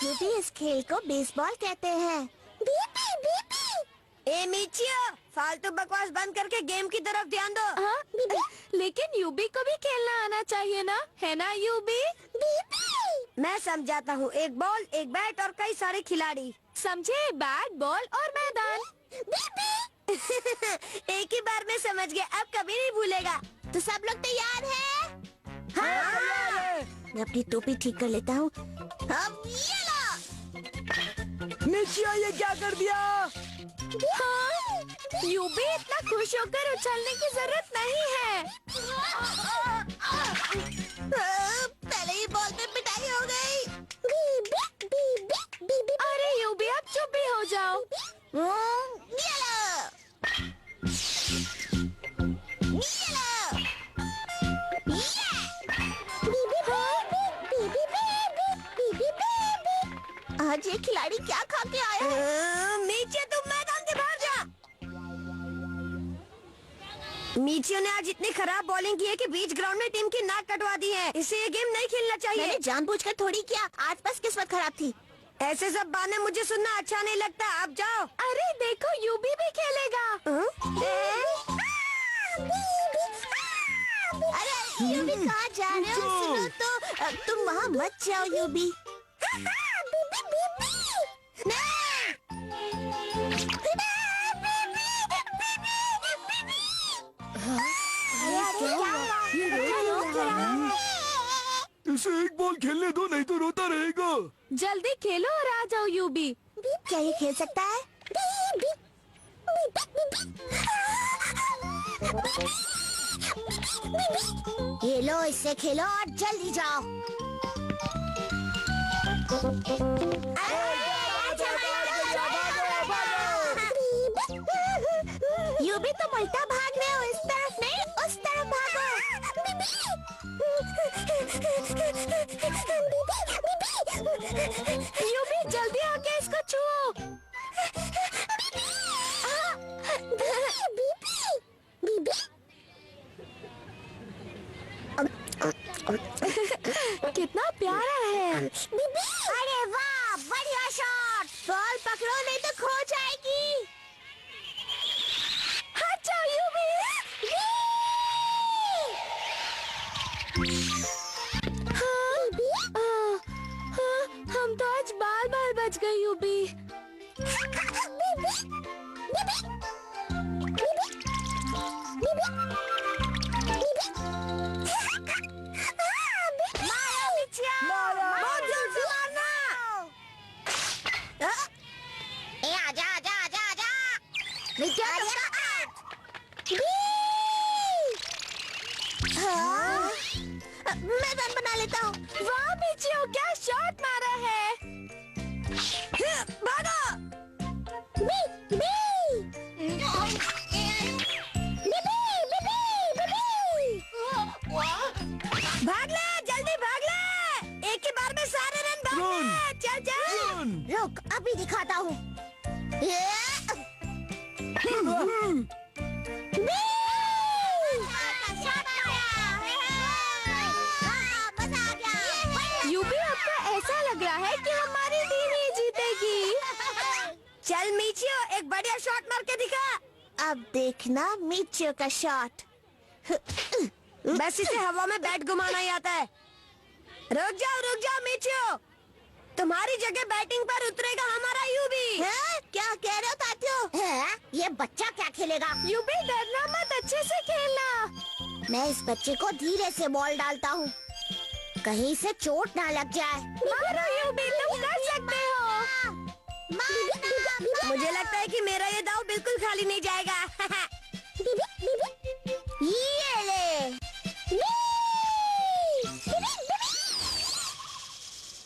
UV, इस खेल को बेसबॉल कहते हैं। ए मिचियो, फालतू बकवास बंद करके गेम की तरफ ध्यान दो। लेकिन यूबी को भी खेलना आना चाहिए ना, है ना यूबी? मैं समझाता हूँ, एक बॉल, एक बैट और कई सारे खिलाड़ी। समझे? बैट, बॉल और मैदान। एक ही बार में समझ गया, अब कभी नहीं भूलेगा। तो सब लोग तैयार हैं? हाँ। मैं अपनी टोपी ठीक कर लेता हूँ। अब ये लो। मिचियो, ये क्या कर दिया? हाँ, यूबी इतना खुश होकर उछलने की जरूरत नहीं है। पहले ही बॉल पे पिटाई हो गई। अरे यूबी, अब चुप भी हो जाओ। ये लो। ये लो। आज ये खिलाड़ी क्या खा के आया है? मिचियो, तुम मैदान से बाहर जा। मिचियो ने आज इतनी खराब बॉलिंग की है कि बीच ग्राउंड में टीम की नाक कटवा दी है। इसे ये गेम नहीं खेलना चाहिए। मैंने जानबूझकर थोड़ी किया, आज बस किस्मत खराब थी। ऐसे सब बहाने मुझे सुनना अच्छा नहीं लगता। अब जाओ। अरे देखो, यूबी भी खेलेगा। अरे यूबी, कहाँ जा रहे हो? सुनो तो, तुम वहाँ मत जाओ यूबी। इसे एक बॉल खेलने दो, नहीं तो रोता रहेगा। जल्दी खेलो और आ जाओ यूबी। क्या ये खेल सकता है? ये लो, इससे खेलो और जल्दी जाओ। यूबी, तुम उल्टा भाग रहे हो। इस तरफ नहीं, उस तरफ भागो। यूबी, जल्दी आके इसको छुओ। कितना प्यारा है। अरे वाह, बढ़िया शॉट। बॉल पकड़ो, नहीं तो खो जाएगी। हट जाओ यूबी। हम तो आज बाल बाल बच गए यूबी। मारो मिचियो, बहुत जोर से मारना। ए, आजा आजा आजा आजा। मिचियो, मैं रन बना लेता हूँ। वाह मिचियो, क्या शॉट मारा है। भागो। भाग ले, जल्दी भाग ले। एक ही बार में सारे रन भाग ले। चल चल। रुक, अभी दिखाता हूँ। यूबी, आपको ऐसा लग रहा है कि हमारी टीम ही जीतेगी। चल मिचियो, एक बढ़िया शॉट मार के दिखा। अब देखना मिचियो का शॉट। बस इसे हवा में बैट घुमाना ही आता है। रुक जाओ मिचियो, तुम्हारी जगह बैटिंग पर उतरेगा हमारा यूबी। क्या कह रहे हो तात्यो? ये बच्चा क्या खेलेगा? यूबी, डरना मत, अच्छे से खेलना। मैं इस बच्चे को धीरे से बॉल डालता हूँ, कहीं से चोट ना लग जाए। मारो यूबी, तुम कर सकते हो। मुझे लगता है कि मेरा ये दाव बिल्कुल खाली नहीं जाएगा। ये ले।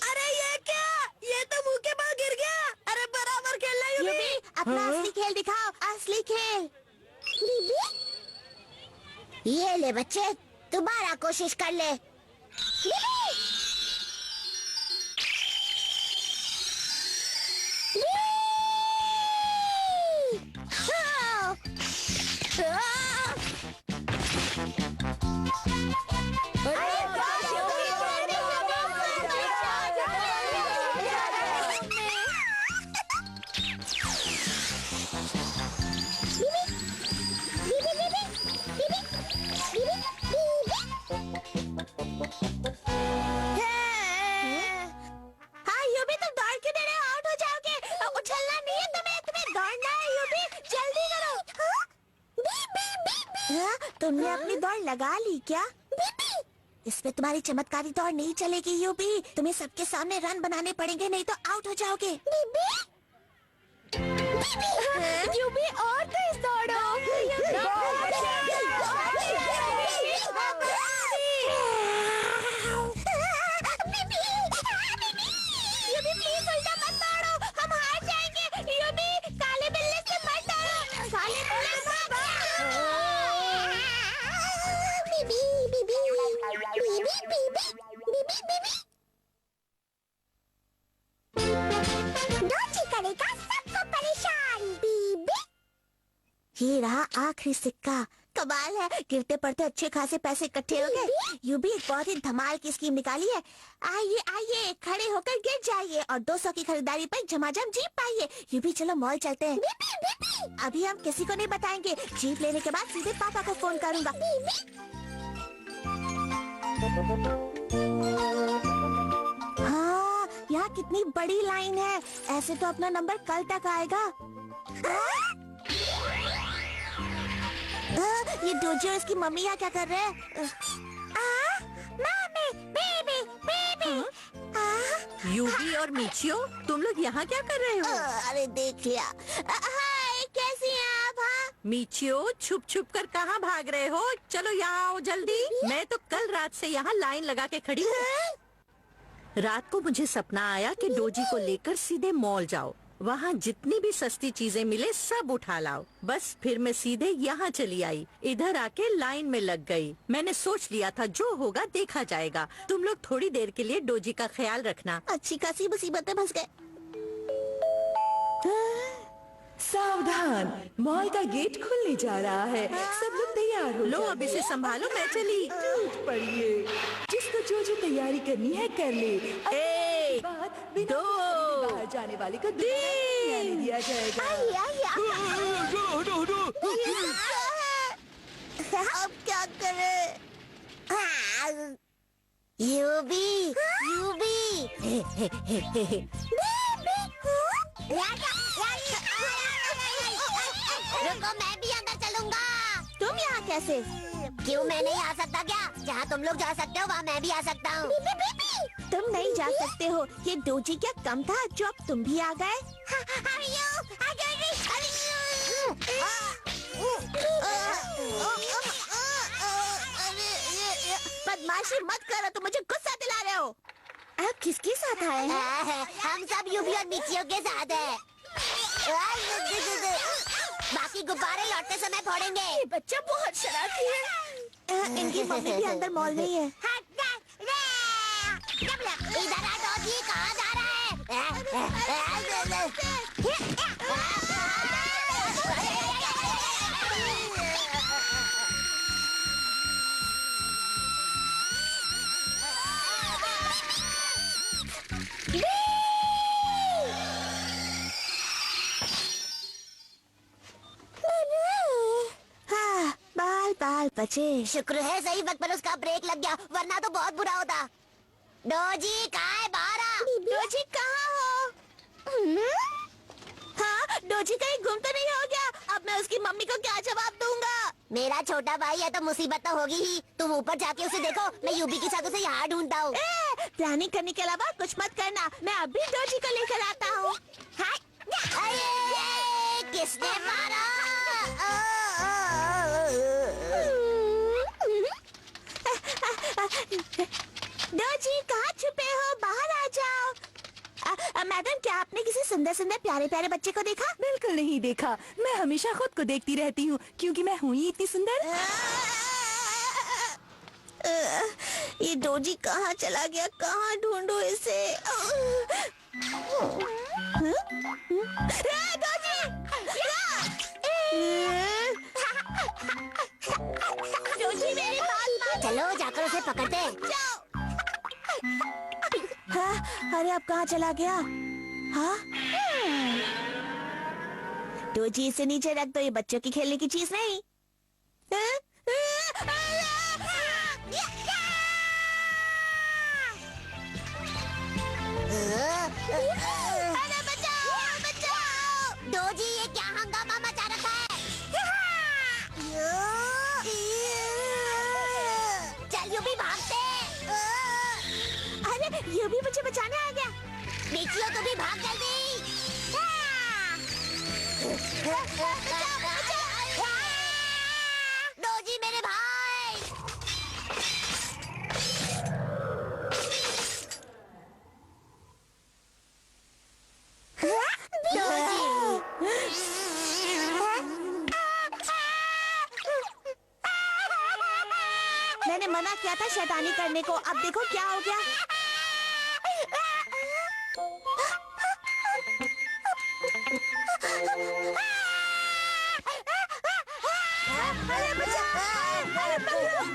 अरे ये क्या? ये तो मुंह के बल गिर गया। अरे बराबर खेल रहा है यूबी, अपना असली खेल दिखाओ, असली खेल। ये ले बच्चे, दोबारा कोशिश कर ले। तुमने अपनी दौड़ लगा ली क्या? इसमें तुम्हारी चमत्कारी दौड़ नहीं चलेगी यूबी। तुम्हें सबके सामने रन बनाने पड़ेंगे, नहीं तो आउट हो जाओगे। यूबी और तेज दौड़ो। यूबी प्लीज उल्टा मत दौड़ो, हम हार जाएंगे। यूबी काले बिल्ले से मत डरो, काले बिल्ले से मत डरो। बीबी बीबी बीबी बीबी बीबी बीबी डोजी करेगा सबको परेशान। बीबी ये रहा आखिरी सिक्का। कमाल है, गिरते पड़ते अच्छे खासे पैसे इकट्ठे हो गए। यूबी एक बहुत ही धमाल की स्कीम निकाली है। आइए आइए, खड़े होकर गिर जाइए और 200 की खरीदारी पर झमाझम जीप पाइए। यूबी चलो मॉल चलते हैं। अभी हम किसी को नहीं बताएंगे। जीप लेने के बाद सीधे पापा को फोन करूंगा। हाँ, यहाँ कितनी बड़ी लाइन है। ऐसे तो अपना नंबर कल तक आएगा। ये डोजी और इसकी मम्मी यहाँ क्या कर रहे हैं? Mummy, baby, baby. यूबी और मिचियो, तुम लोग यहाँ क्या कर रहे हो? अरे देख लिया। हाय, कैसी हैं आप? हाँ, मिचियो, छुप छुप कर कहाँ भाग रहे हो? चलो यहाँ आओ जल्दी। मैं तो कल रात से यहाँ लाइन लगा के खड़ी हूँ। रात को मुझे सपना आया कि डोजी को लेकर सीधे मॉल जाओ, वहाँ जितनी भी सस्ती चीजें मिले सब उठा लाओ। बस फिर मैं सीधे यहाँ चली आई, इधर आके लाइन में लग गई। मैंने सोच लिया था जो होगा देखा जाएगा। तुम लोग थोड़ी देर के लिए डोजी का ख्याल रखना। अच्छी खासी मुसीबत में फंस गए। सावधान, मॉल का गेट खुलने जा रहा है। सब लोग तैयार हो लो जाओ। अब इसे संभालो, मैं चली। टूट पड़िए। जिसको जो तैयारी करनी है कर ले। एक, बाद बिना दो, बाहर जाने वाले को दोबारा नहीं दिया जाएगा। अब क्या करें? यूबी, यूबी। रुको, मैं भी अंदर चलूंगा। तुम यहाँ कैसे? क्यों मैं नहीं आ सकता क्या? जहाँ तुम लोग जा सकते हो वहाँ मैं भी आ सकता हूँ। तुम नहीं जा सकते हो। ये डोजी क्या कम था जो अब तुम भी आ गए? बदमाशी मत करो, तुम मुझे गुस्सा दिला रहे हो। आप किसके साथ आए हैं? हम सब यूबी और मिचियो के साथ हैं। बाकी गुब्बारे लौटते समय फोड़ेंगे। ये बच्चा बहुत शरारती है। इनकी मम्मी भी अंदर मॉल में ही है। इधर आ डोजी, कहाँ जा रहा हाँ, बाल बाल बचे। शुक्र है सही वक्त पर उसका ब्रेक लग गया, वरना तो बहुत बुरा होता। डोजी कहाँ है? बाहर आ। डोजी कहाँ हो? हाँ, डोजी कहीं गुम तो नहीं हो गया? अब मैं उसकी मम्मी को क्या जवाब दूंगा? मेरा छोटा भाई है तो मुसीबत तो होगी ही। तुम ऊपर जाके उसे देखो, मैं यूबी के साथ उसे यहाँ ढूंढता हूँ। प्लानिंग करने के अलावा कुछ मत करना, मैं अभी डोजी को लेकर आता हूँ। किसने मारा? डोजी कहाँ छुपे हो? बाहर आ जाओ। मैडम, क्या आपने किसी सुंदर सुंदर प्यारे प्यारे बच्चे को देखा? बिल्कुल नहीं देखा। मैं हमेशा खुद को देखती रहती हूँ क्योंकि मैं हूँ ही इतनी सुंदर। ये डोजी कहाँ चला गया? कहाँ ढूंढूं इसे? डोजी मेरी बात मान। चलो जाकर उसे पकड़ते हैं। हाँ, अरे अब कहाँ चला गया? हाँ, डोजी इसे नीचे रख दो, ये बच्चों की खेलने की चीज नहीं। अरे बचाओ, बचाओ! डोजी ये क्या हंगामा मचा रखा है? बचाने आ गया। नीचियो तो भी भाग जल्दी। डोजी मेरे भाई। मैंने मना किया था शैतानी करने को, अब देखो क्या हो गया। अरे बचाओ, अरे पकड़ो।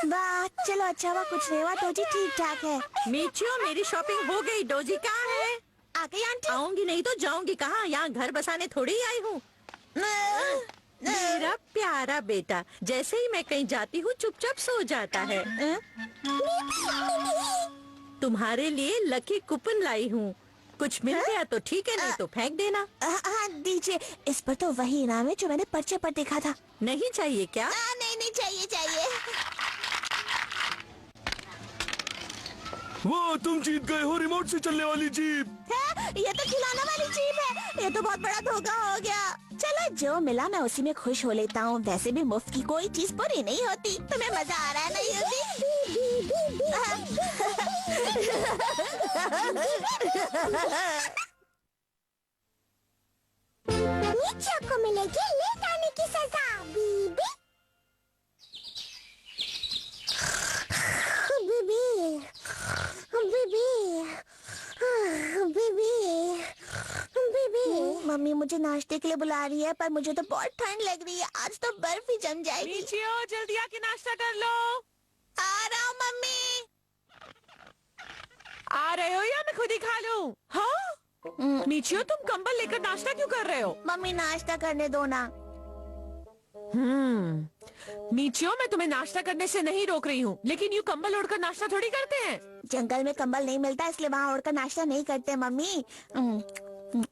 वाह, चलो अच्छा हुआ कुछ नहीं हुआ। तो जी ठीक ठाक है। मीचियो, मेरी शॉपिंग हो गई। डोजी कहाँ है? आ गई आंटी। आऊंगी नहीं तो जाऊंगी कहाँ? यहाँ घर बसाने थोड़ी ही आई हूँ। मेरा प्यारा बेटा, जैसे ही मैं कहीं जाती हूँ चुपचाप सो जाता है। तुम्हारे लिए लकी कूपन लाई हूँ, कुछ मिल गया तो ठीक है, नहीं तो फेंक देना। हाँ दीजिए, इस पर तो वही इनाम है जो मैंने पर्चे पर देखा था। नहीं चाहिए क्या? नहीं नहीं चाहिए चाहिए। वो तुम जीत गए हो रिमोट से चलने वाली जीप। ये तो खिलौना वाली जीप है। ये तो बहुत बड़ा धोखा हो गया। चलो जो मिला मैं उसी में खुश हो लेता हूँ। वैसे भी मुफ्त की कोई चीज पूरी नहीं होती। तुम्हें मजा आ रहा है ना नीचे को मिलेगी लेट आने की सजा। बीबी मम्मी मुझे नाश्ते के लिए बुला रही है, पर मुझे तो बहुत ठंड लग रही है। आज तो बर्फ ही जम जाएगी। नीचियो, जल्दी आके नाश्ता कर लो। आ रहा हूँ मम्मी। आ रहे हो या मैं खुद ही खा लूं? हाँ? नीचियो, तुम कंबल लेकर नाश्ता क्यों कर रहे हो? मम्मी नाश्ता करने दो ना। नीचियो, मैं तुम्हें नाश्ता करने से नहीं रोक रही हूँ, लेकिन यूँ कंबल ओढ़कर नाश्ता थोड़ी करते हैं। जंगल में कंबल नहीं मिलता, इसलिए वहाँ ओढ़कर नाश्ता नहीं करते मम्मी।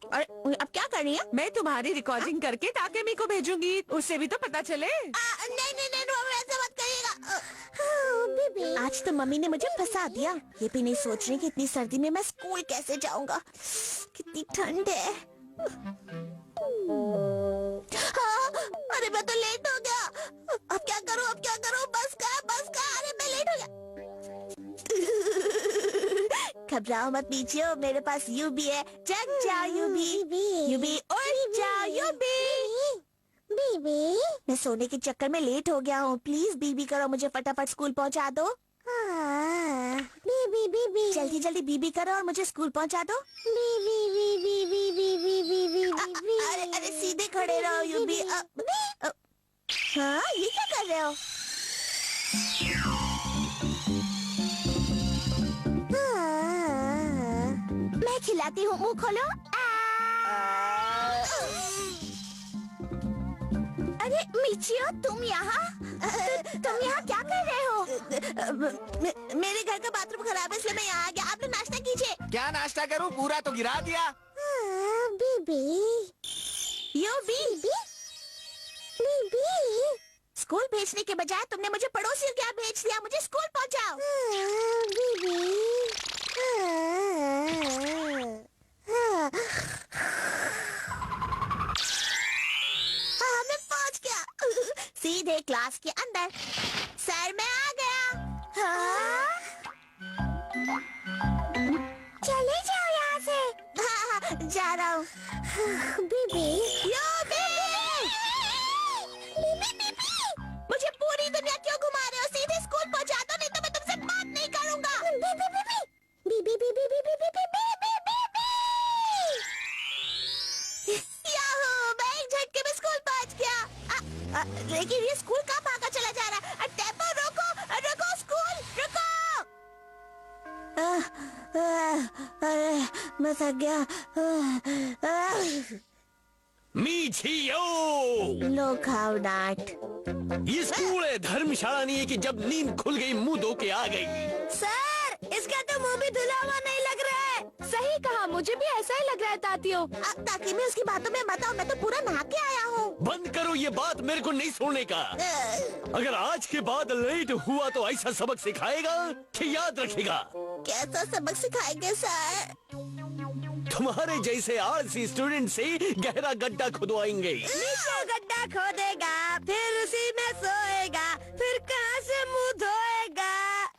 और अब क्या कर रही है? मैं तुम्हारी रिकॉर्डिंग करके ताकेमी को भेजूंगी, उससे भी तो पता चले। नहीं नहीं नहीं, ऐसा मत करिएगा। आज तो मम्मी ने मुझे फंसा दिया। ये भी नहीं सोच रही कि इतनी सर्दी में मैं स्कूल कैसे जाऊंगा। कितनी ठंड है। हाँ, अरे मैं तो लेट हो गया। अब क्या करूं, अब क्या करूं? बस का। अरे मैं लेट हो गया। घबराओ मत नीचियो, मेरे पास यूबी है। जग जाओ यूबी उठ जाओ यूबी। बीबी, मैं सोने के चक्कर में लेट हो गया हूँ। प्लीज बीबी करो, मुझे फटाफट स्कूल पहुँचा दो। बीबी जल्दी जल्दी बीबी करो और मुझे स्कूल पहुँचा दो। अरे सीधे खड़े रहो यूबी। हाँ, ये क्या कर रहे हो? मैं खिलाती हूँ, मुंह खोलो। अरे मीचियो, तुम यहाँ क्या कर रहे हो? मेरे घर का बाथरूम खराब है, इसलिए मैं यहाँ आ गया। आप लोग नाश्ता कीजिए। क्या नाश्ता करूं? पूरा तो गिरा दिया। बीबी स्कूल भेजने के बजाय तुमने मुझे पड़ोसियों के यहाँ भेज दिया। मुझे स्कूल पहुँचाओ। मैं पहुँच गया। सीधे क्लास के अंदर। सर मैं आ गया। हाँ? चले जाओ यहाँ से। हाँ, जा रहा हूँ। बीबी मुझे पूरी दुनिया क्यों घुमा रहे हो? सीधे स्कूल पहुँचा दो, नहीं तो मैं तुमसे बात नहीं करूँगा। याहू, मैं एक झटके में स्कूल पहुँच गया। लेकिन ये स्कूल कहाँ भागा चला जा रहा है? टेम्पो रोको स्कूल रुको। मैं थक गया। मीचियो, लो खाओ डांट। ये स्कूल है, धर्मशाला नहीं है कि जब नींद खुल गई मुंह धो के आ गई। सर, इसका तो मुंह भी धुला हुआ नहीं लग रहा है। है। सही कहा, मुझे भी ऐसा ही लग रहा है तातियो। ताकि मैं उसकी बातों में मत आओ, मैं तो पूरा नहा के आया हूँ। बंद करो ये बात मेरे को नहीं सुनने का। अगर आज के बाद लेट हुआ तो ऐसा सबक सिखाएगा कि याद रखेगा। कैसा सबक सिखाएंगे सर? तुम्हारे जैसे आलसी स्टूडेंट से गहरा गड्ढा खुदवाएंगे। नीचे गड्ढा खोदेगा, फिर उसी में सोएगा, फिर कहाँ से मुंह धोएगा?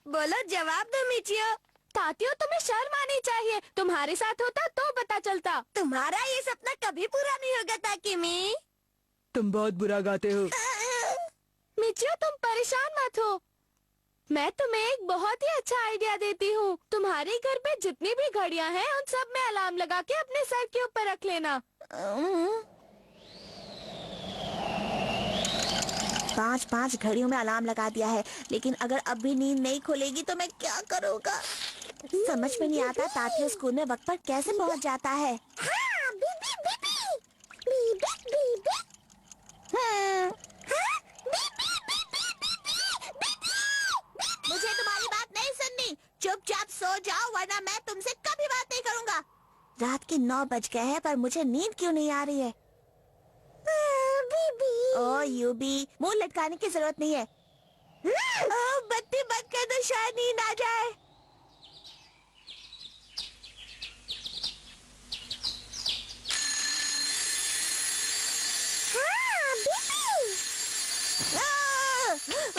बोलो जवाब दो मिचियो। तातियो, तुम्हें शर्म आनी चाहिए। तुम्हारे साथ होता तो पता चलता। तुम्हारा ये सपना कभी पूरा नहीं होगा ताकिमी। तुम बहुत बुरा गाते हो। मिचियो, तुम परेशान मत हो। मैं तुम्हें एक बहुत ही अच्छा आइडिया देती हूँ। तुम्हारे घर पे जितनी भी घड़ियाँ हैं, उन सब में अलार्म लगा के अपने सर के ऊपर रख लेना। 5 घड़ियों में अलार्म लगा दिया है, लेकिन अगर अब भी नींद नहीं खुलेगी तो मैं क्या करूँगा? समझ में नहीं आता तातियो स्कूल में वक्त पर कैसे पहुँच जाता है। मुझे तुम्हारी बात नहीं सुननी। चुपचाप सो जाओ, वरना मैं तुमसे कभी बात नहीं करूँगा। रात के 9 बज गए हैं, पर मुझे नींद क्यों नहीं आ रही है? ओ यूबी, मुंह लटकाने की जरूरत नहीं है। बत्ती बंद कर दो, शायद नींद आ जाए।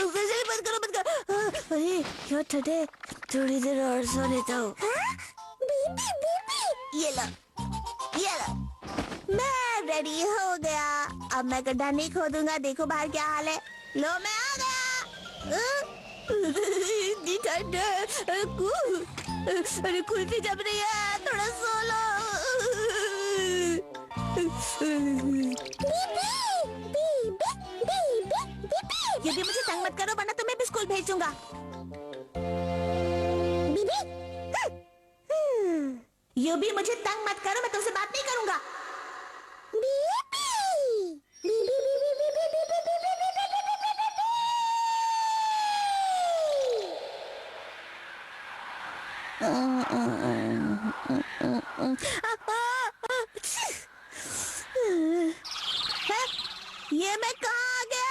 बिजली बंद करो, बंद करो। अरे क्यों ठंडे, थोड़ी देर और सो लेता हूँ। ये लो, ये लो, मैं रेडी हो गया। अब मैं गड्ढा नहीं खोदूंगा। देखो बाहर क्या हाल है। लो, मैं आ गया। इतनी ठंड है। अरे कुल्फी जम रही है, थोड़ा सो लो। यदि मुझे तंग मत करो, वरना तुम्हें भी स्कूल भेजूंगा। यू भी मुझे तंग मत करो, मैं तुमसे बात नहीं करूंगा। ये मैं कहाँ आ गया?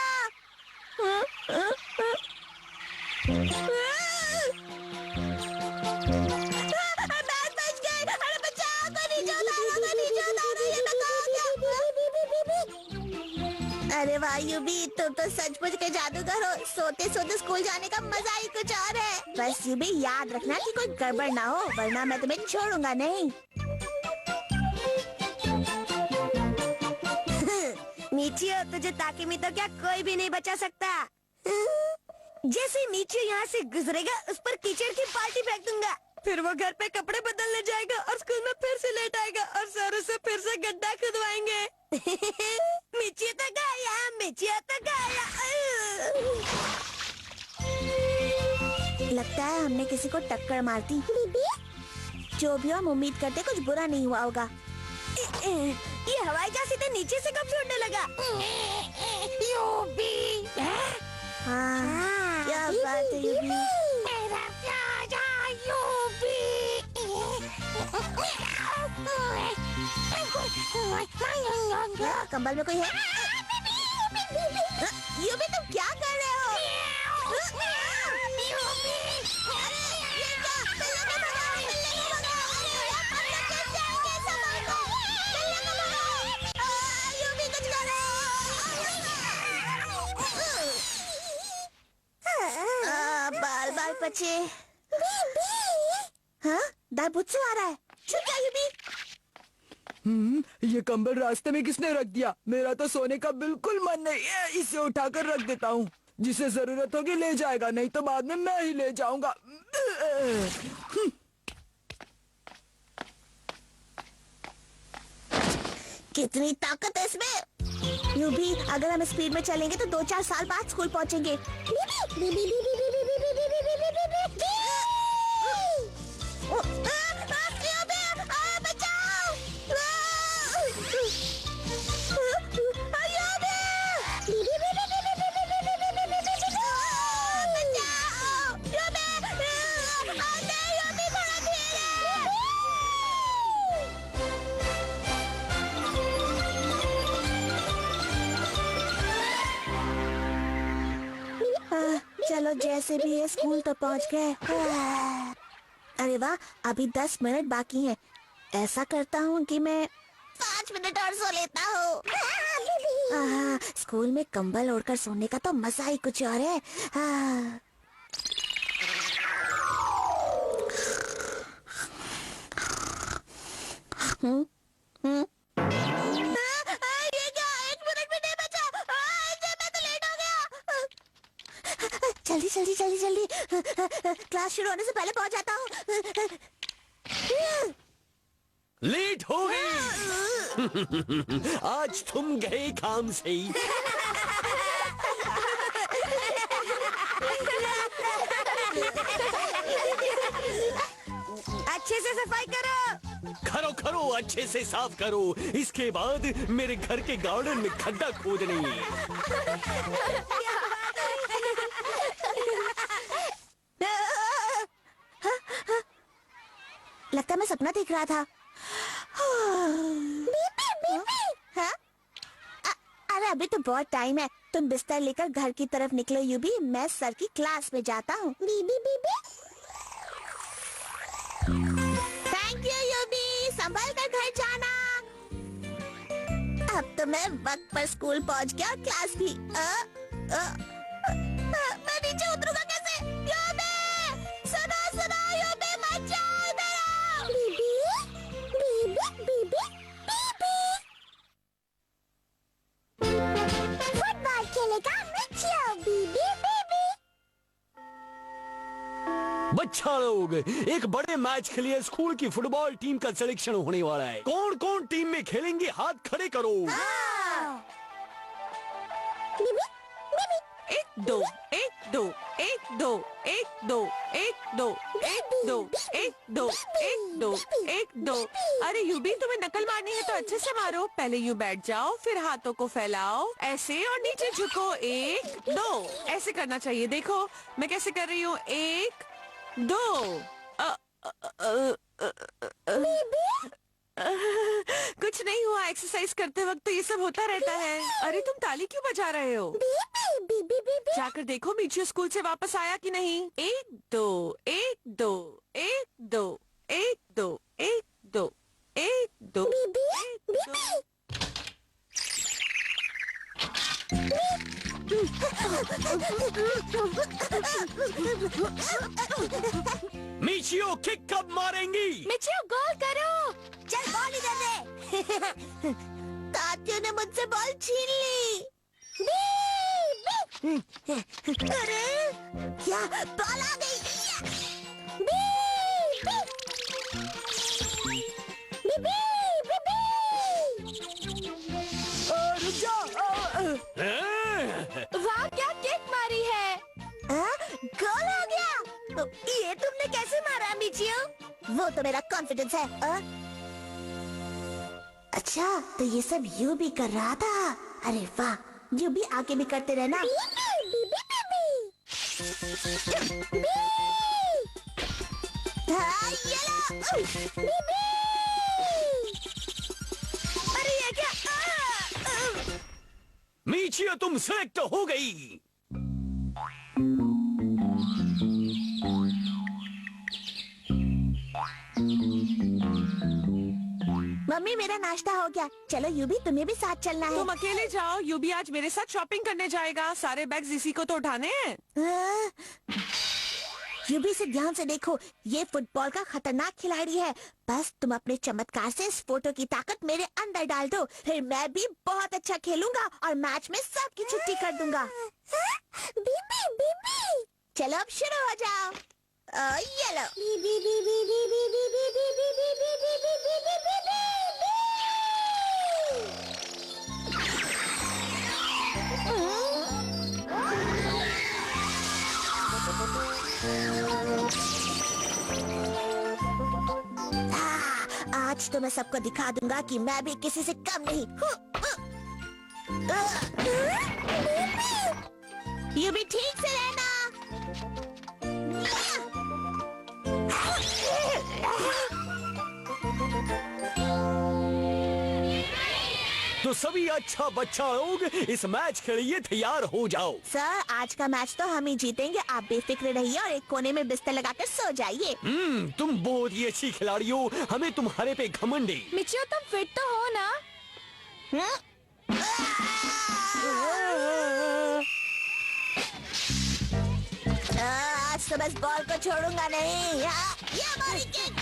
अरे वाह यूबी, तुम तो सचमुच के जादूगर हो। सोते सोते स्कूल जाने का मजा ही कुछ और है। बस यूबी याद रखना कि कोई गड़बड़ ना हो, वरना मैं तुम्हें छोड़ूंगा नहीं। मिचियो, तुझे ताकिमी तो क्या कोई भी नहीं बचा सकता। जैसे मिचियो यहाँ से गुजरेगा, उस पर कीचड़ की बाल्टी फेंक दूंगा। फिर वो घर पे कपड़े बदलने जाएगा और स्कूल में फिर से लेट आएगा और सर से फिर से गड्ढा खुदवाएंगे। मिचियो तो गया, मिचियो तो गया। लगता है हमने किसी को टक्कर मार दी। जो भी हम उम्मीद करते कुछ बुरा नहीं हुआ होगा। ये हवाई जहाज सीधे नीचे से कब से उड़ने लगा? यूबी, हाँ, क्या बात है यूबी? मेरा प्यारा यूबी। कंबल में कोई है? यूबी, तुम क्या कर रहे हो? बाल बाल बचे। हाँ, दाईबुत्सु आ रहा है। छुप जा यूबी। ये कंबल रास्ते में किसने रख दिया? मेरा तो सोने का बिल्कुल मन नहीं है। इसे उठाकर रख देता हूँ। जिसे जरूरत होगी ले जाएगा, नहीं तो बाद में मैं ही ले जाऊंगा। कितनी ताकत है इसमें। यूं भी अगर हम स्पीड में चलेंगे तो 2-4 साल बाद स्कूल पहुंचेंगे। चलो जैसे भी है स्कूल तो पहुंच गए। अरे वाह, अभी 10 मिनट बाकी हैं। ऐसा करता हूँ कि मैं 5 मिनट और सो लेता हूँ। स्कूल में कंबल ओढ़कर सोने का तो मजा ही कुछ और है। ये क्या, 1 मिनट भी नहीं बचा। मैं तो लेट हो गया। जल्दी जल्दी जल्दी जल्दी, क्लास शुरू होने से पहले पहुंच जाता हूँ। लेट हो गई। आज तुम गए काम से ही। अच्छे से सफाई करो। करो करो, अच्छे से साफ करो। इसके बाद मेरे घर के गार्डन में खड्डा खोदनी है। लगता है मैं सपना देख रहा था। हाँ? अरे अभी तो बहुत टाइम है। तुम बिस्तर लेकर घर की तरफ निकलो यूबी, मैं सर की क्लास में जाता हूँ। बीबी बीबी। थैंक यू यूबी, संभल कर घर जाना। अब तो मैं वक्त पर स्कूल पहुँच गया और क्लास भी। मैं नीचे उतरूंगा कैसे? यूबी, सुनो सुनो यूबी, मत जाओ इधर। बीबी बीबी बीबी बीबी। फुटबॉल खेलेगा मिचियो, बीबी बीबी। बच्चा लोग, एक बड़े मैच के लिए स्कूल की फुटबॉल टीम का सिलेक्शन होने वाला है। कौन कौन टीम में खेलेंगे, हाथ खड़े करो। बीबी बीबी। 1 2 1 2 1 2 1 2 1 2 1 2 1 2 1 2 1 2। अरे यूबी, तुम्हें नकल मारनी है तो अच्छे से मारो। पहले यूं बैठ जाओ, फिर हाथों को फैलाओ ऐसे और नीचे झुको। 1 2 ऐसे करना चाहिए। देखो मैं कैसे कर रही हूँ। 1 2। कुछ नहीं हुआ, एक्सरसाइज करते वक्त तो ये सब होता रहता है। अरे तुम ताली क्यों बजा रहे हो? बीबी बीबी। जाकर देखो मिचियो स्कूल से वापस आया कि नहीं। 1 2 1 2 1 2 1 2 1 2 1 2 बीबी 1 2। बीबी। मिचियो किक कब मारेंगी? मिचियो गोल करो। चल बॉल इधर दे। तात्या ने मुझसे बॉल छीन ली। अरे क्या, बॉल आ गई। रुक जा। वाह, क्या किक मारी है। गोल हो गया। ये तुमने कैसे मारा मिचियो? वो तो मेरा कॉन्फिडेंस है। अच्छा, तो ये सब यू भी कर रहा था। अरे वाह, यू भी आगे भी करते रहना। हाँ, ये लो। अरे ये क्या? मिचियो तुम सेलेक्ट हो गई। मम्मी, मेरा नाश्ता हो गया। चलो यूबी, तुम्हें भी साथ चलना है। तुम अकेले जाओ, यूबी आज मेरे साथ शॉपिंग करने जाएगा। सारे बैग्स इसी को तो उठाने हैं। यूबी से ध्यान से देखो, ये फुटबॉल का खतरनाक खिलाड़ी है। बस तुम अपने चमत्कार से इस फोटो की ताकत मेरे अंदर डाल दो, फिर मैं भी बहुत अच्छा खेलूंगा और मैच में सबकी छुट्टी कर दूंगा। बीबी बीबी। चलो अब शुरू हो जाओ। ये लो। बीबी बीबी बीबी बीबी बीबी बीबी बीबी बीबी बीबी। आज तो मैं सबको दिखा दूंगा कि मैं भी किसी से कम नहीं हूँ। ये भी ठीक से रहना। तो सभी अच्छा बच्चा लोग इस मैच के लिए तैयार हो जाओ। सर, आज का मैच तो हम ही जीतेंगे। आप बेफिक्र रहिए और एक कोने में बिस्तर लगाकर सो जाइए। तुम बहुत ही अच्छी खिलाड़ी हो, हमें तुम्हारे पे घमंड है। मिचियो तुम फिट तो हो ना? आज तो बस बॉल को छोड़ूंगा नहीं। ये हमारी किक।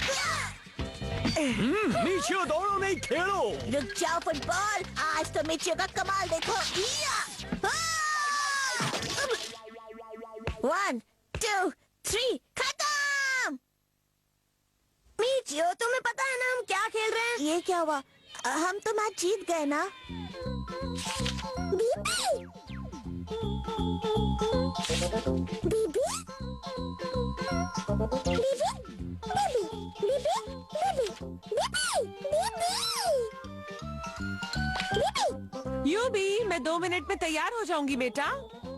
मिचियो दौड़ो नहीं, खेलो। रुक जाओ फुटबॉल, आज तो मिचियो का कमाल देखो। 1 2 3 खत्म। मिचियो, तुम्हें पता है ना हम क्या खेल रहे हैं? ये क्या हुआ? हम तो मैच जीत गए ना। बीबी बीबी यूबी, मैं 2 मिनट में तैयार हो जाऊंगी बेटा।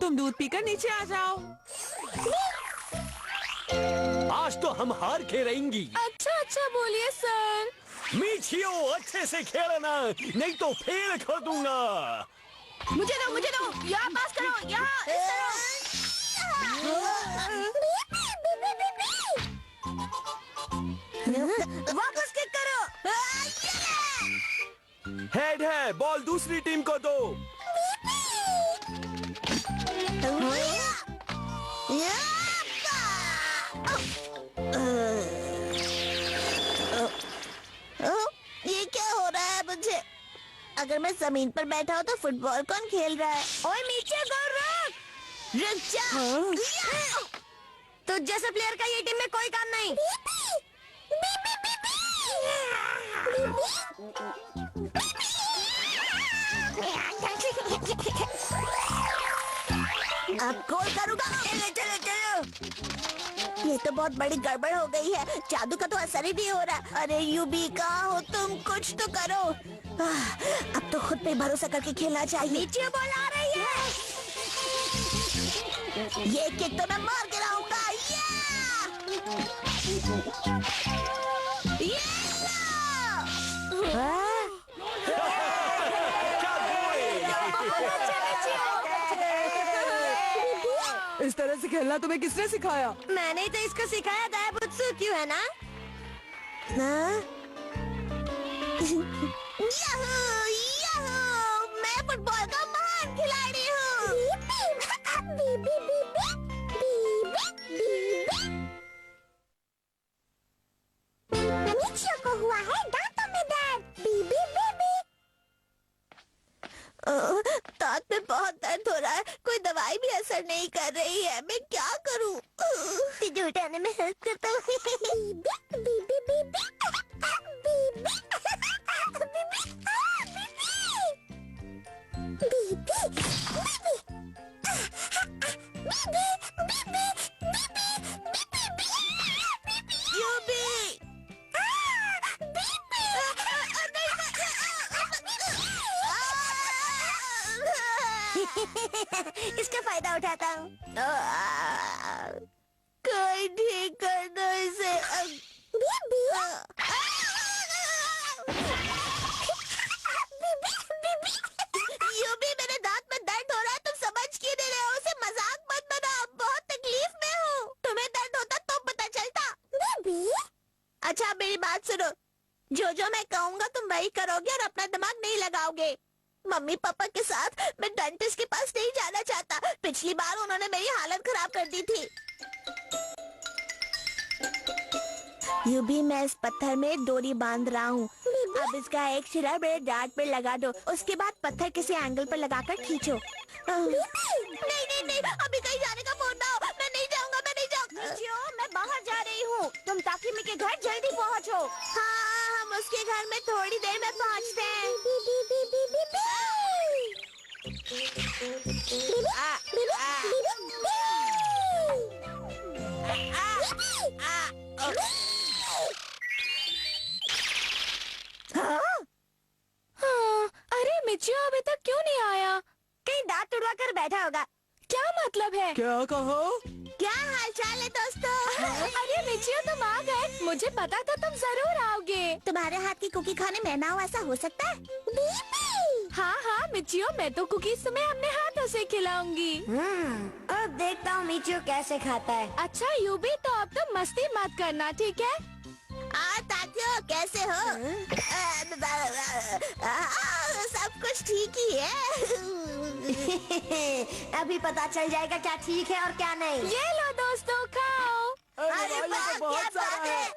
तुम दूध पीकर नीचे आ जाओ। आज तो हम हार के रहेंगी। अच्छा अच्छा बोलिए सर। मिचियो, अच्छे से खेलना, नहीं तो फेल कर दूंगा। मुझे दो, यहाँ पास करो, यहाँ इस तरफ। वापस किक करो। हेड है, बॉल दूसरी टीम को दो। ये क्या हो रहा है मुझे? अगर मैं जमीन पर बैठा हूँ तो फुटबॉल कौन खेल रहा है? ओए नीचे गोल रुक जा। तो जैसे प्लेयर का ये टीम में कोई काम नहीं। अब गोल करूँगा। ये तो बहुत बड़ी गड़बड़ हो गई है। जादू का तो असर ही नहीं हो रहा। अरे यूबी, कहाँ हो तुम? कुछ तो करो। अब तो खुद पे भरोसा करके खेलना चाहिए। नीचे बॉल आ रही है। ये किक तो मैं मार के लाऊंगा। इस तरह से खेलना तुम्हें किसने सिखाया? मैंने ही तो इसको सिखाया था। बुत्सु क्यों है ना? मैं फुटबॉल का महान खिलाड़ी हूँ। मिचियो को हुआ है दांतों में दर्द। बीबी बीबी। दांत में बहुत दर्द हो रहा है। कोई दवाई भी असर नहीं कर रही है। मैं क्या करूं? तुझे उठाने में हेल्प करता हूँ। बीबी बीबी बीबी इसका फायदा उठाता हूँ। कोई ठीक कर दो इसे। यूबी, मेरे दांत में दर्द हो रहा है। तुम समझ क्यों नहीं रहे हो? उसे मजाक मत बनाओ। बहुत तकलीफ में हूँ। तुम्हें दर्द होता तो पता चलता। अच्छा, मेरी बात सुनो। जो मैं कहूँगा तुम वही करोगे और अपना दिमाग नहीं लगाओगे। मम्मी पापा के साथ मैं डेंटिस्ट के पास नहीं जाना चाहता। पिछली बार उन्होंने मेरी हालत खराब कर दी थी। यूबी, मैं इस पत्थर में डोरी बांध रहा हूँ। अब इसका एक सिरा मेरे दांत पे लगा दो। उसके बाद पत्थर किसी एंगल पर लगाकर खींचो। नहीं, अभी कहीं जाने का फोन ना हो। मैं नहीं जाऊँगा। मैं बाहर जा रही हूँ। तुम ताकीमी के घर जल्दी पहुँचो। हाँ, हम उसके घर में थोड़ी देर में पहुँचते हैं। अरे मिचियो अभी तक क्यों नहीं आया? कहीं दांत तुड़वा कर बैठा होगा। क्या मतलब है? क्या कहो? क्या क्या हाल चाल है दोस्तों? अरे मिचियो तुम आ गए। मुझे पता था तुम जरूर आओगे। तुम्हारे हाथ की कुकी खाने मैं ना हूँ ऐसा हो सकता है? बीबी! हाँ हाँ मिचियो, मैं तो कुकीज तुम्हें अपने हाथों से खिलाऊंगी। अब देखता हूँ मिचियो कैसे खाता है। अच्छा यूबी, तो अब तुम मस्ती मत करना, ठीक है? तातियो कैसे हो? सब कुछ ठीक ही है। अभी पता चल जाएगा क्या ठीक है और क्या नहीं। ये लो दोस्तों, खाओ। अरे वाह, तो बहुत क्या सारा बात है। है।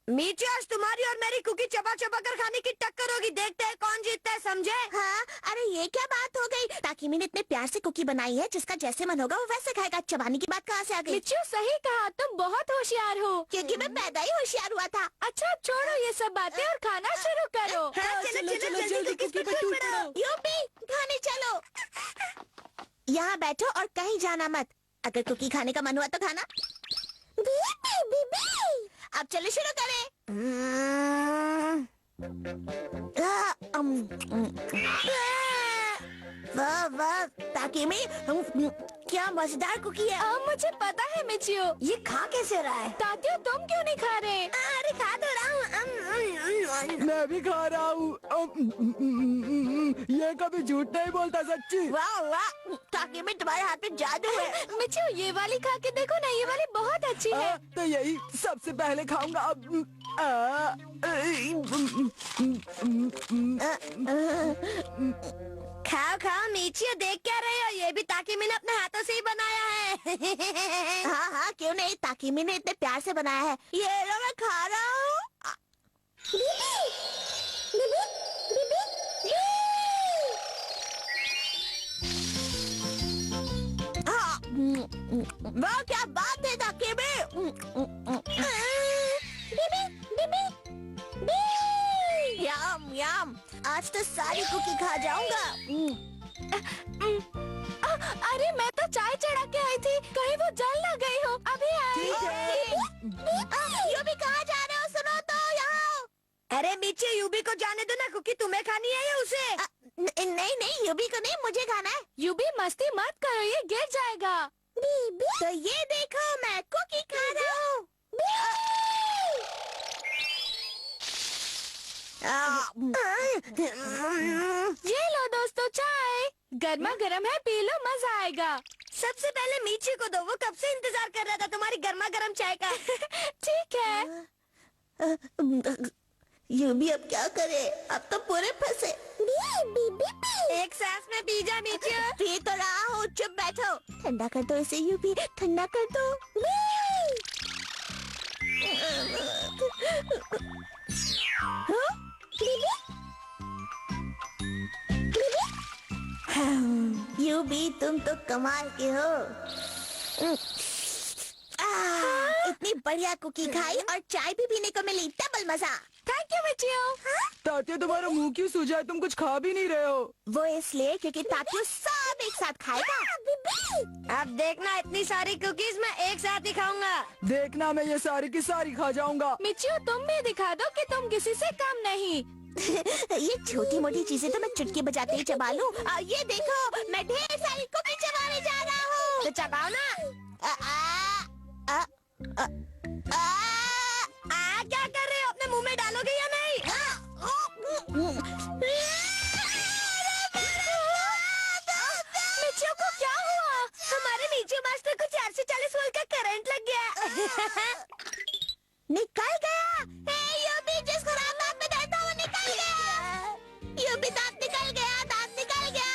मीठू, आज तुम्हारी और मेरी कुकी चबा चबा कर खाने की टक्कर होगी। देखते हैं कौन जीतता है, समझे? हाँ, अरे ये क्या बात हो गई? ताकिमी ने इतने प्यार से कुकी बनाई है, जिसका जैसे मन होगा वो वैसे खाएगा। चबाने की बात कहाँ से आ गई? मिचियो सही कहा, तुम बहुत होशियार हो। क्योंकि मैं पैदा ही होशियार हुआ था। अच्छा छोड़ो ये सब बातें और खाना शुरू करो। हाँ, चलो, जल्दी कुकी पे टूट पड़ो। यूपी, खाने चलो। यहाँ बैठो और कहीं जाना मत। अगर कुकी खाने का मन हुआ तो खाना। बीबी, बीबी। अब चलो शुरू करें। वाह वाह ताकिमी, क्या मजेदार कुकी है। मुझे पता है मिचियो। ये खा कैसे रहा है? तातियो तुम क्यों नहीं खा रहे? अरे खा तो रहा हूँ। मैं भी खा रहा हूँ। ये कभी झूठ नहीं बोलता, सच्ची। वाह वाह ताकिमी, तुम्हारे हाथ में जादू है। मिचियो ये वाली खा के देखो ना, ये वाली बहुत अच्छी है। तो यही सबसे पहले खाऊंगा। खाओ खाओ मीचियो, देख क्या रहे हो? ये भी ताकिमी ने अपने हाथों से ही बनाया है। हाँ हाँ क्यों नहीं, ताकिमी ने इतने प्यार से बनाया है। ये लो मैं खा रहा हूँ। वाह क्या बात है ताकिमी। यम यम, आज तो सारी कुकी खा जाऊंगा। अरे मैं तो चाय चढ़ा के आई थी, कहीं वो जल ना गई हो। अभी आई। यूबी कहाँ जा रहे हो? सुनो तो यहाँ। अरे मीचे, यूबी को जाने दो ना, कुकी तुम्हें खानी है या उसे? नहीं नहीं, यूबी को नहीं, मुझे खाना है। यूबी मस्ती मत करो, ये गिर जाएगा। तो ये देखो, मैं कुकी खा रहा हूँ। ये लो दोस्तों चाय, गर्मा गर्म है, पी लो, मजा आएगा। सबसे पहले मीचे को दो, वो कब से इंतजार कर रहा था तुम्हारी गर्मा गर्म चाय का। ठीक है। यूबी अब क्या करे? अब तो पूरे फंसे। एक सांस में पी जा मीचे। पी तो रहा हूँ, चुप बैठो। ठंडा कर दो इसे यूबी, ठंडा कर दो। यूबी तुम तो कमाल के हो। इतनी बढ़िया कुकी खाई और चाय भी पीने को मिली, डबल मजा। Thank you Michiyo. तात्या तुम्हारा मुंह क्यों सूजा है? तुम कुछ खा भी नहीं रहे हो। वो इसलिए क्योंकि ताकि सब एक साथ खाएगा। अब देखना, इतनी सारी कुकीज मैं एक साथ ही खाऊंगा। देखना, मैं ये सारी की सारी खा जाऊंगा। मिचियो तुम भी दिखा दो कि तुम किसी से कम नहीं। ये छोटी मोटी चीजें तो मैं चुटकी बजाते ही चबा लूं। ये देखो, मैं ढेर सारी कुकी चबाने जा रहा हूँ। तो चबाओ ना। क्या कर रहे हो? अपने मुंह में डालोगे या नहीं? मिचियो को क्या हुआ? हमारे नीचे मास्टर को 440 वोल्ट का करंट लग गया। निकल गया। यूबी, जिस खराब दांत में दर्द था वो निकल गया। यूबी, दांत निकल गया, दांत निकल गया।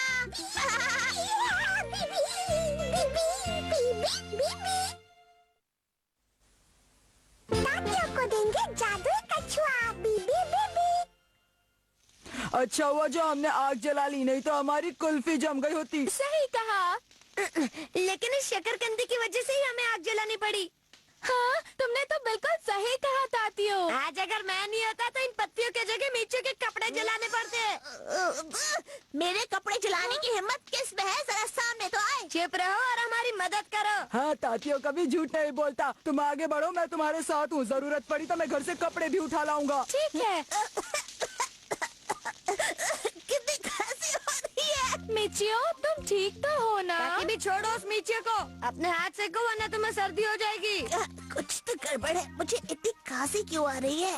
तातियों को देंगे जादुई कछुआ। बीबी बीबी। अच्छा हुआ जो हमने आग जला ली, नहीं तो हमारी कुल्फी जम गई होती। सही कहा। लेकिन इस शकरकंदी की वजह से ही हमें आग जलानी पड़ी। हाँ तुमने तो बिल्कुल सही कहा तातियो। आज अगर मैं नहीं होता तो इन पत्तियों के जगह मीचू के कपड़े जलाने पड़ते। मेरे कपड़े जलाने की हिम्मत किस में है? जरा सामने तो आए। चुप रहो और हमारी मदद करो। हाँ, तातियों कभी झूठ नहीं बोलता। तुम आगे बढ़ो, मैं तुम्हारे साथ हूँ। जरूरत पड़ी तो मैं घर से कपड़े भी उठा लाऊंगा। ठीक है। कितनी खांसी हो रही है। मिचियो तुम ठीक तो हो ना? ताकि भी छोड़ो उस मिचियो को, अपने हाथ से को वरना तुम्हें सर्दी हो जाएगी। कुछ तो गड़बड़ है, मुझे इतनी खांसी क्यों आ रही है?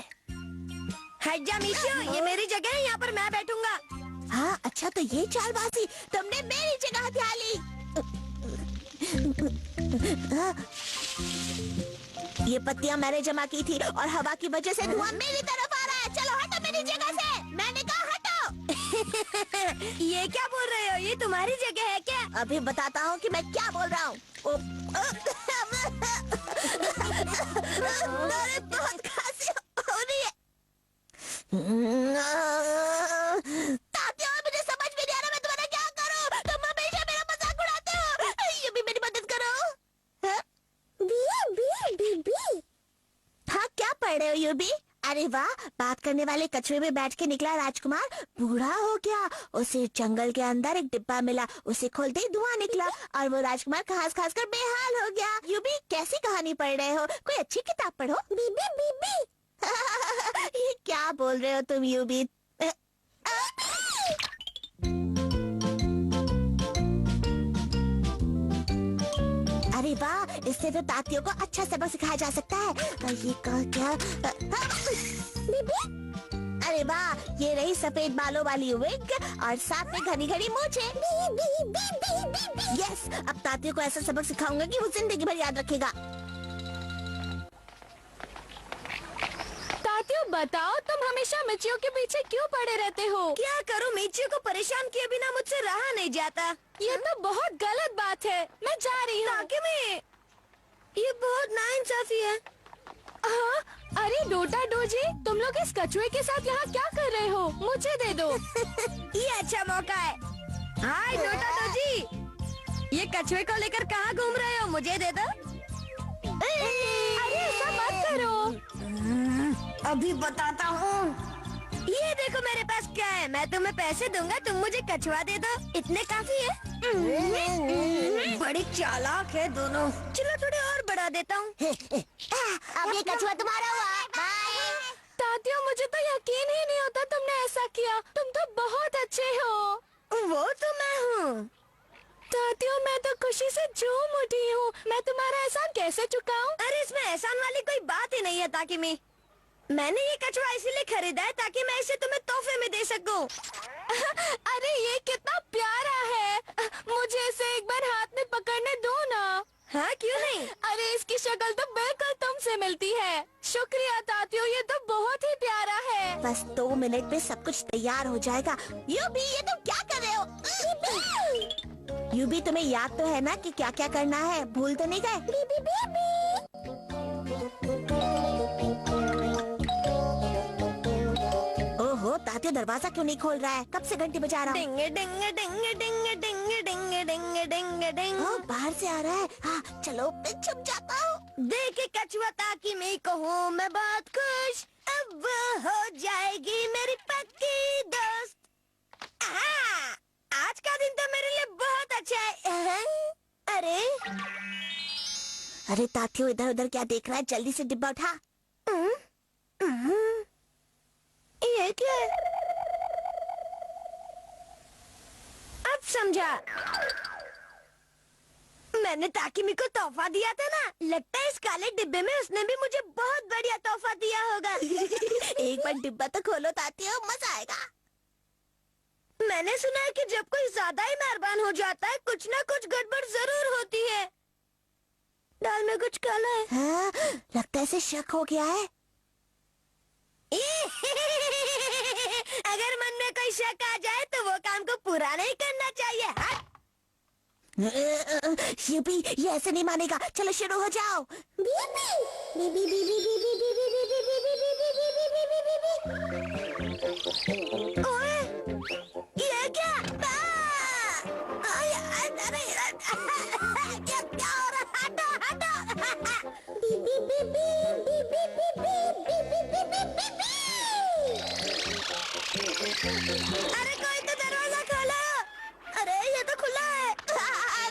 हट जा मिचियो, ये मेरी जगह है, यहाँ पर मैं बैठूंगा। हाँ अच्छा, तो ये चालबाजी तुमने मेरी जगह हथिया ली। ये पत्तियां मैंने जमा की थी और हवा की वजह से धुआं मेरी तरफ आ रहा है। चलो हटो मेरी जगह से, मैंने कहा हटो। ये क्या बोल रहे हो, ये तुम्हारी जगह है क्या? अभी बताता हूँ कि मैं क्या बोल रहा हूँ। अरे बहुत खांसी हो रही है। तात्या, मुझे समझ में नहीं आ रहा मैं तुम्हारा क्या करूं? तुम हमेशा मेरा मजाक उड़ाते हो। ये भी मेरी मदद करो। हाँ? हाँ, क्या पढ़ रहे हो यूबी? अरे वाह, बात करने वाले कछुए में बैठ के निकला राजकुमार बूढ़ा हो गया। उसे जंगल के अंदर एक डिब्बा मिला, उसे खोलते ही धुआं निकला और वो राजकुमार खास खास कर बेहाल हो गया। यूबी, कैसी कहानी पढ़ रहे हो? कोई अच्छी किताब पढ़ो। बीबी बीबी। ये क्या बोल रहे हो तुम यूबी? अरे वाह, इससे तो तातियों को अच्छा सबक सिखाया जा सकता है। ये क्या? बीबी? अरे वाह, ये रही सफेद बालों वाली विग और साथ में घनी घनी मूंछें। यस, अब तातियों को ऐसा सबक सिखाऊंगा कि वो जिंदगी भर याद रखेगा। तातियो बताओ, तुम हमेशा मिचियो के पीछे क्यों पड़े रहते हो? क्या करूँ, मिचियो को परेशान किए बिना मुझसे रहा नहीं जाता। ये तो बहुत गलत बात है। मैं जा रही हूँ। ताकि मैं, ये बहुत नाइंसाफी है। हाँ? अरे डोटा डोजी, तुम लोग इस कछुए के साथ यहाँ क्या कर रहे हो? मुझे दे दो। ये अच्छा मौका है। हाय डोटा डोजी, ये कछुए को लेकर कहाँ घूम रहे हो? मुझे दे दो। अरे ऐसा मत करो। अभी बताता हूँ। ये देखो मेरे पास क्या है, मैं तुम्हें पैसे दूंगा, तुम मुझे कछुआ दे दो। इतने काफी है। बड़ी चालाक है दोनों। चलो थोड़े और बढ़ा देता हूँ। अब ये कछुआ तुम्हारा हुआ। बाय। तातियो, मुझे तो यकीन ही नहीं होता तुमने ऐसा किया। तुम तो बहुत अच्छे हो। वो तो मैं हूँ। तातियो, मैं तो खुशी से झूम उठी हूँ। मैं तुम्हारा एहसान कैसे चुकाऊं? अरे इसमें एहसान वाली कोई बात ही नहीं है। ताकि मैंने ये कछुआ इसीलिए खरीदा है ताकि मैं इसे तुम्हें तोहफे में दे सकूं। अरे ये कितना प्यारा है। मुझे इसे एक बार हाथ में पकड़ने दो ना। हाँ क्यों नहीं? अरे इसकी शक्ल तो बिल्कुल तुमसे मिलती है। शुक्रिया तातियो, ये तो बहुत ही प्यारा है। बस 2 मिनट में सब कुछ तैयार हो जाएगा। यूबी, ये तुम क्या कर रहे हो? यूबी, तुम्हें याद तो है ना कि क्या क्या करना है? भूल तो नहीं गए? बीबी बीबी। ओहो, तातियो दरवाजा क्यों नहीं खोल रहा है? कब से घंटी बजा रहा हूँ। डिंग डिंग डिंग डिंग डिंग डिंग डिंग डिंग डिंग। ओह, बाहर से आ रहा है। हाँ चलो, मैं छुप जाता हूँ। देख कछुआ ताकि मैं को हूँ मैं बहुत खुश। अब वो हो जाएगी मेरी पक्की दोस्त। आज का दिन तो मेरे लिए बहुत अच्छा है। अरे अरे तातियो, इधर उधर क्या देख रहा है? जल्दी से डिब्बा उठा। ये क्या है? अब समझा। मैंने ताकिमी को तोहफा दिया था ना, लगता है इस काले डिब्बे में उसने भी मुझे बहुत बढ़िया तोहफा दिया होगा। एक बार डिब्बा तो खोलो तातियो, मजा आएगा। मैंने सुना है कि जब कोई ज्यादा ही मेहरबान हो जाता है कुछ ना कुछ गड़बड़ जरूर होती है। दाल में कुछ काला है। हाँ, लगता है इसे शक हो गया है। अगर मन में कोई शक आ जाए तो वो काम को पूरा नहीं करना चाहिए। हट! ये भी, ये ऐसे नहीं मानेगा। चलो शुरू हो जाओ। बीबी बीबी बीबी बीबी बीबी बीबी बीबी बीबी। ओए, ये क्या? ये क्या हो रहा है? हटो हटो। बीबी बीबी बीबी बीबी बीबी बीबी। अरे कोई तो दरवाजा खोलो। अरे ये तो खुला है।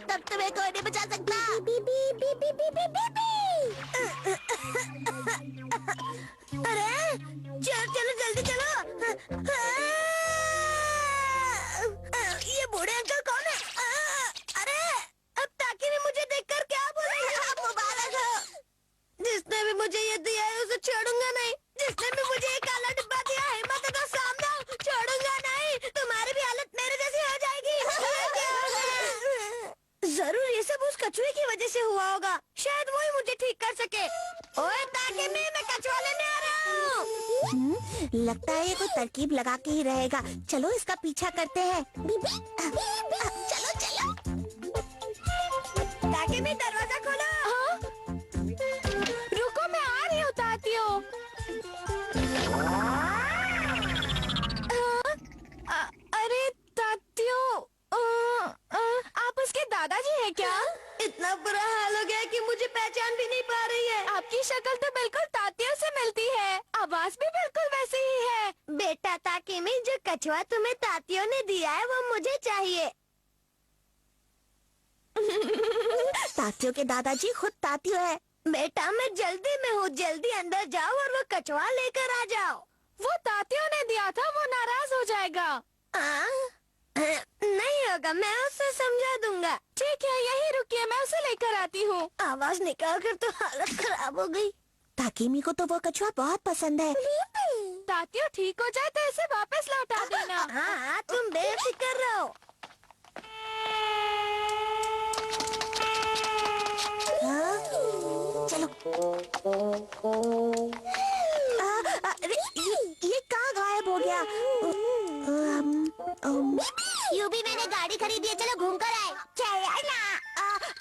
तब तुम्हें कोई नहीं बचा सकता। बीबी बीबी बीबी बीबी। अरे चलो चलो जल्दी चलो। ये बूढ़े अंकल कौन है? अरे अब ताकि भी मुझे देखकर क्या बोलेगा? मुबारक हो। जिसने भी मुझे ये दिया है उसे छोड़ूंगा नहीं। जिसने भी मुझे एक काला डिब्बा दिया है हिम्मत है तो सामने आओ, छोड़ूंगा नहीं। तुम्हारी भी हालत मेरे जैसी हो जाएगी। जरूर ये सब उस कछुए की वजह से हुआ होगा। शायद वो ही मुझे ठीक कर सके। ओए ताकि मैं कछुआ लेने आ रहा हूँ। लगता है ये कोई तरकीब लगा के ही रहेगा। चलो इसका पीछा करते हैं। चलो चलो। ताकि मैं दरवाजा खोलो। हाँ? रुको मैं आ रही हूँ तातियो। अरे तातियो, आप उसके दादाजी हैं क्या? इतना बुरा हाल हो गया कि मुझे पहचान भी नहीं पा रही है। आपकी शक्ल तो बिल्कुल तातियों से मिलती है, आवाज भी बिल्कुल वैसी ही है। बेटा ताकि मैं जो कछुआ तुम्हें तातियों ने दिया है वो मुझे चाहिए। तातियों के दादाजी खुद तातियों है। बेटा मैं जल्दी में हूँ, जल्दी अंदर जाओ और वो कछुआ लेकर आ जाओ। वो तातियों ने दिया था, वो नाराज हो जाएगा। नहीं होगा, मैं उसे समझा दूंगा। ठीक है यही रुकिए, मैं उसे लेकर आती हूँ। आवाज निकाल कर तो हालत खराब हो गई। ताकिमी को तो वो कछुआ बहुत पसंद है। तातियों ठीक हो जाए तो इसे वापस लौटा देना। हाँ तुम बेफिक्र रहो। हाँ? चलो। अरे ये कहाँ गायब हो गया? यूबी मैंने गाड़ी खरीदी है, चलो घूम कर आए।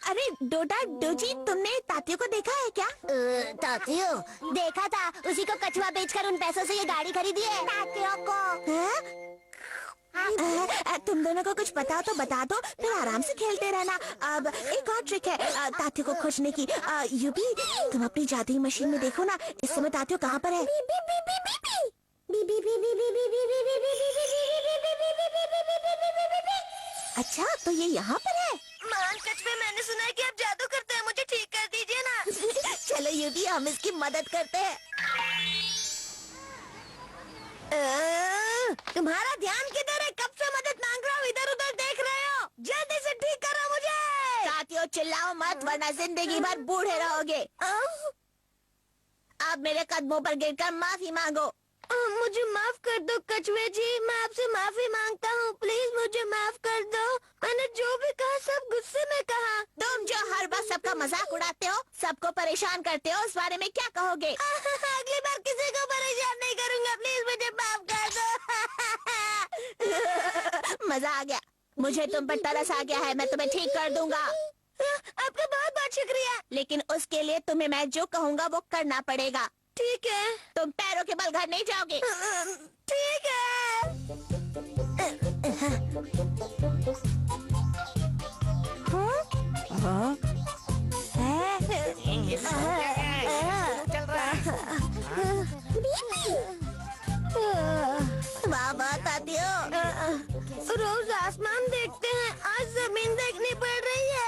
अरे डोडा डोजी तुमने तातियों को देखा है क्या? तातियों देखा था, उसी को कछुआ बेचकर उन पैसों से ये गाड़ी खरीदी है। तातियों को तुम दोनों को कुछ पता हो तो बता दो, फिर आराम से खेलते रहना। अब एक और ट्रिक है तातियों को खोजने की। यूबी तुम अपनी जादुई मशीन में देखो ना, इस समय तातियों कहाँ पर है? अच्छा तो ये यहाँ पर है। मान कछुए मैंने सुना है कि आप जादू करते हैं, मुझे ठीक कर दीजिए ना। चलो यूबी हम इसकी मदद करते हैं। तुम्हारा ध्यान किधर है? कब से मदद मांग रहा हूँ, इधर उधर देख रहे हो? जल्दी से ठीक करो मुझे। तातियों चिल्लाओ मत वरना जिंदगी भर बूढ़े रहोगे। अब मेरे कदमों पर गिरकर माफी मांगो। मुझे माफ कर दो कछुए जी, मैं आपसे माफी मांगता हूँ। प्लीज मुझे माफ कर दो। मैंने जो भी कहा सब गुस्से में कहा। तुम जो हर बार सबका मजाक उड़ाते हो, सबको परेशान करते हो, इस बारे में क्या कहोगे? अगली बार किसी को परेशान नहीं करूँगा। प्लीज मुझे माफ कर दो। मजा आ गया, मुझे तुम पर तरस आ गया है। मैं तुम्हें ठीक कर दूंगा। आपका बहुत बहुत शुक्रिया। लेकिन उसके लिए तुम्हें मैं जो कहूँगा वो करना पड़ेगा। ठीक है। तुम पैरों के बल घर नहीं जाओगे। ठीक है। हाँ? वाह वाह तातियों। रोज आसमान देखते हैं, आज जमीन देखनी पड़ रही है।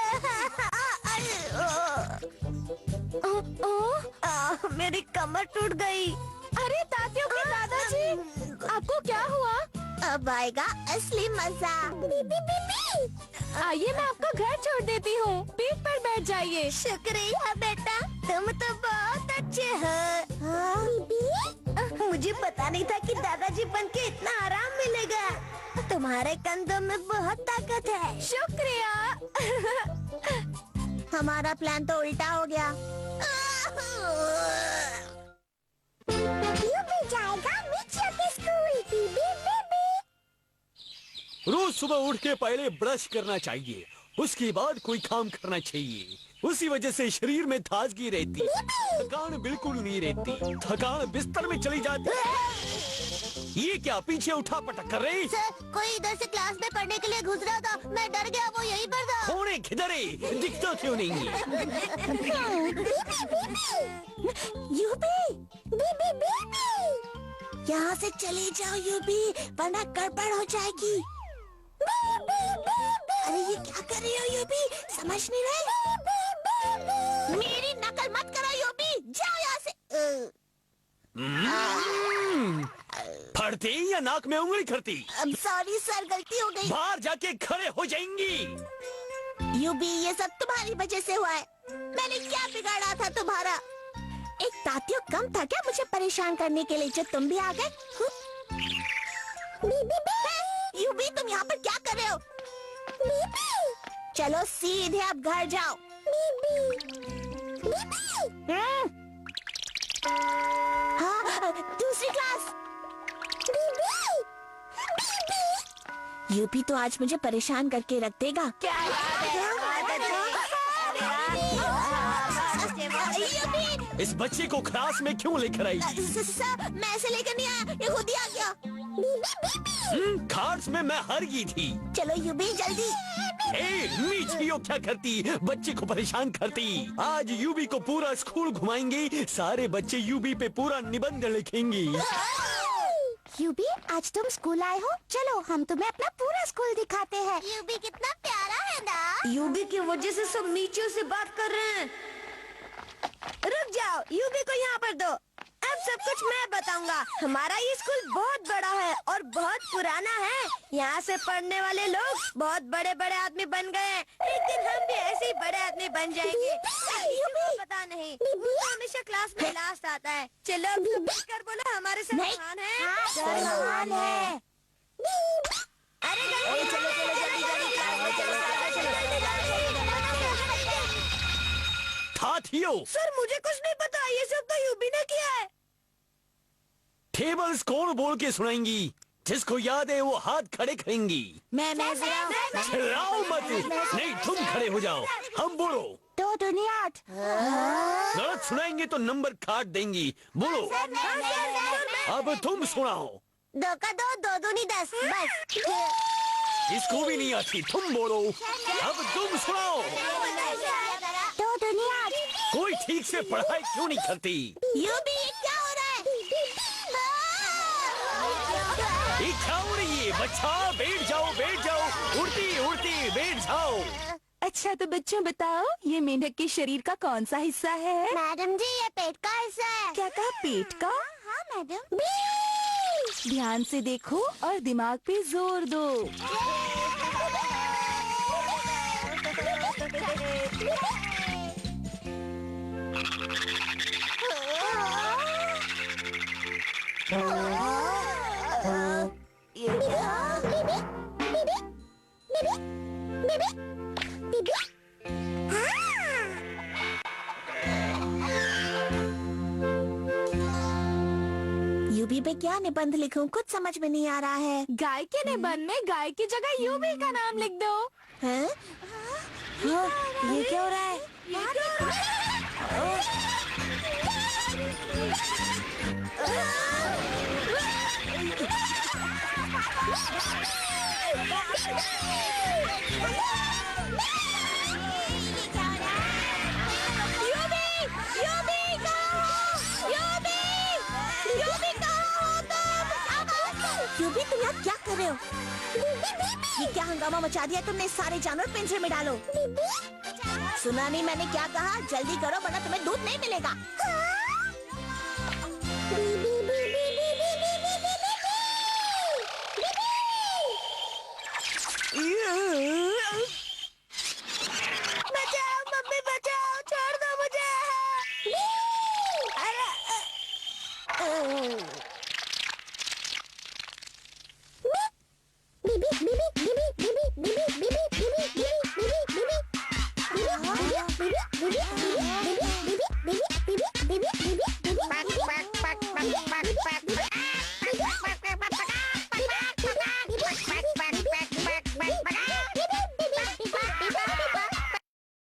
मेरी कमर टूट गई। अरे तातियों के दादाजी, आपको क्या हुआ? अब आएगा असली मजा। आइए मैं आपको घर छोड़ देती हूँ, पीठ पर बैठ जाइए। शुक्रिया बेटा, तुम तो बहुत अच्छे हो। मुझे पता नहीं था कि दादाजी बन के इतना आराम मिलेगा। तुम्हारे कंधों में बहुत ताकत है। शुक्रिया। हमारा प्लान तो उल्टा हो गया। जाएगा मिचिया के स्कूल। रोज सुबह उठ के पहले ब्रश करना चाहिए, उसके बाद कोई काम करना चाहिए। उसी वजह से शरीर में ताजगी रहती, थकान बिल्कुल नहीं रहती। थकान बिस्तर में चली जाती। ये क्या पीछे उठा पटक कर रही? सर, कोई इधर से क्लास में पढ़ने के लिए घुस रहा था, मैं डर गया, वो यहीं पर था। होने किधरे दिखता क्यों नहीं? यूबी, यहाँ से चले जाओ यूबी, वरना गड़बड़ हो जाएगी। अरे ये क्या कर रही हो यूबी, समझ नहीं रहे? मेरी नकल मत करो यूबी, जाओ यहाँ से। पढ़ते या या नाक में उंगली करती? अब सॉरी सर, गलती हो गई। बाहर जाके खड़े हो जाएंगी। यूबी, ये सब तुम्हारी वजह से हुआ है। मैंने क्या बिगाड़ा था तुम्हारा? एक तात्यो कम था क्या मुझे परेशान करने के लिए, जो तुम भी आ गए? यूबी, तुम यहाँ पर क्या कर रहे हो? चलो सीधे अब घर जाओ। हाँ, दूसरी क्लास। यूपी तो आज मुझे परेशान करके रख देगा। क्या इस बच्चे को क्लास में क्यों लेकर आई? सर, मैं ऐसे लेकर नहीं आया, ये खुद ही आ गया। कार्ड्स में मैं हार गई थी। चलो यूबी जल्दी। मीठियो क्या करती, बच्चे को परेशान करती। आज यूबी को पूरा स्कूल घुमाएंगी, सारे बच्चे यूबी पे पूरा निबंध लिखेंगी। यूबी, आज तुम स्कूल आए हो, चलो हम तुम्हें अपना पूरा स्कूल दिखाते हैं। यूबी कितना प्यारा है ना। यूबी की वजह से सब नीचे से बात कर रहे हैं। रुक जाओ, यूबी को यहाँ पर दो। अब सब कुछ मैं बताऊंगा। हमारा ये स्कूल बहुत बड़ा है और बहुत पुराना है। यहाँ से पढ़ने वाले लोग बहुत बड़े बड़े आदमी बन गए हैं। एक दिन हम भी ऐसे ही बड़े आदमी बन जाएंगे। यूबी, पता नहीं, वो तो हमेशा क्लास में लास्ट आता है। चलो अब सब मिलकर बोलो, हमारे से महान है। महान है। अरे चलो चलो जल्दी जल्दी क्लास में चलो। थाथियो, सर मुझे कुछ नहीं पता, ये सब तो यूबी ने किया है। टेबल्स कौन बोल के सुनाएंगी? जिसको याद है वो हाथ खड़े करेंगी। मैं चिल्लाओ मत, नहीं तुम खड़े हो जाओ। हम बोलो 2 दूनी 8। गलत सुनाएंगे तो नंबर काट देंगी। बोलो अब तुम सुनाओ। 2 का 2, 2 दूनी 10, बस। इसको भी नहीं आती, तुम बोलो। अब तुम सुनाओ। 2 दूनी 8। कोई ठीक से पढ़ाई क्यों नहीं करती? यूबी, ये क्या हो रहा है? ये क्या हो रही है? बच्चा बैठ जाओ, बैठ जाओ, उड़ती उड़ती बैठ जाओ। अच्छा तो बच्चों बताओ, ये मेंढक के शरीर का कौन सा हिस्सा है? मैडम जी, ये पेट का हिस्सा है। क्या कहा, पेट का? हाँ मैडम। ध्यान से देखो और दिमाग पे जोर दो। यूबी पे क्या निबंध लिखूं, कुछ समझ में नहीं आ रहा है। गाय के निबंध में गाय की जगह यूबी का नाम लिख दो। हैं? हाँ, ये क्या हो रहा है? यूबी, तुम यहाँ क्या कर रहे हो? ये क्या हंगामा मचा दिया तुमने? सारे जानवर पिंजरे में डालो। सुना नहीं मैंने क्या कहा? जल्दी करो वरना तुम्हें दूध नहीं मिलेगा। बचाओ मम्मी, बचाओ, छोड़ दो मुझे। अरे